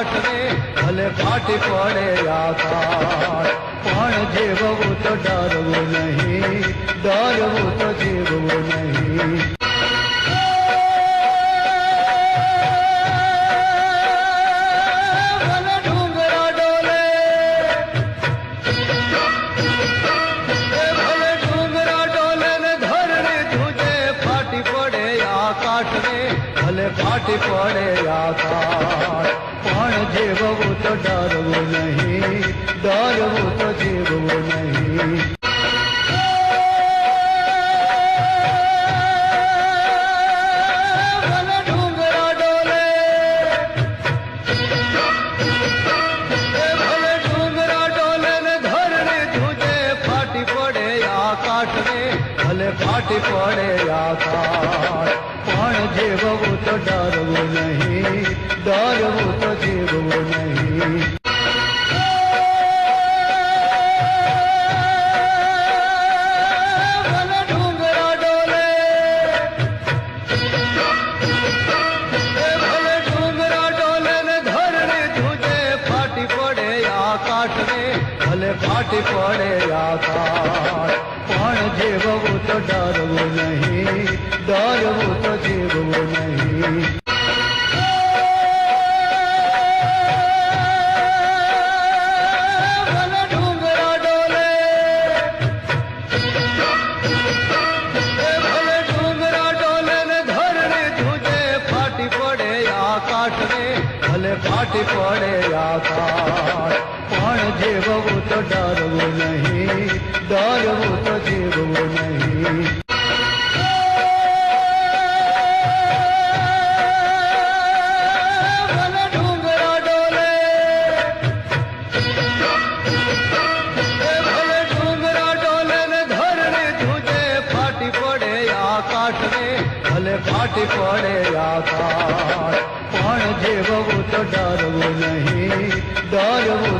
આકાશ રે ભલે ફાટી પડે આકાશ પણ જીવવું તો ડરવું નહીં, ડરવું તો જીવવું નહીં. ભલે ફાટી પડે આકાશ પણ જીવવું તો ડરવું નહીં, ડરવું તો જીવવું નહીં. ભલે ડુંગરા ડોલે, ભલે ડુંગરા ડોલે ને ધરણી ધ્રુજે ફાટી પડે આકાશ રે ભલે ફાટી પડે આકાશ પણ જીવવું તો ડરવું નહીં, ડરવું તો જીવવું નહીં. ભલે ડુંગરા ડોલે, ભલે ડુંગરા ડોલે ને ધરણી ધ્રુજે ફાટી પડે આકાશ રે ભલે ફાટી પડે આકાશ પણ જીવવું તો ડરવું નહીં, ડરવું તો જીવવું નહીં. ભલે ડુંગરા ડોલે, ભલે ડુંગરા ડોલે ને ધરણી ધ્રુજે ફાટી પડે આકાશ રે ભલે ફાટી પડે આકાશ પણ જીવવું તો ડરવું નહીં, ડરવું તો જીવવું નહીં. ભલે ડુંગરા ડોલે, ભલે ડુંગરા ડોલે ને ધરણી ધ્રુજે ફાટી પડે આકાશ રે ભલે ફાટી પડે આકાશ પણ જીવવું તો ડરવું નહીં, ડરવું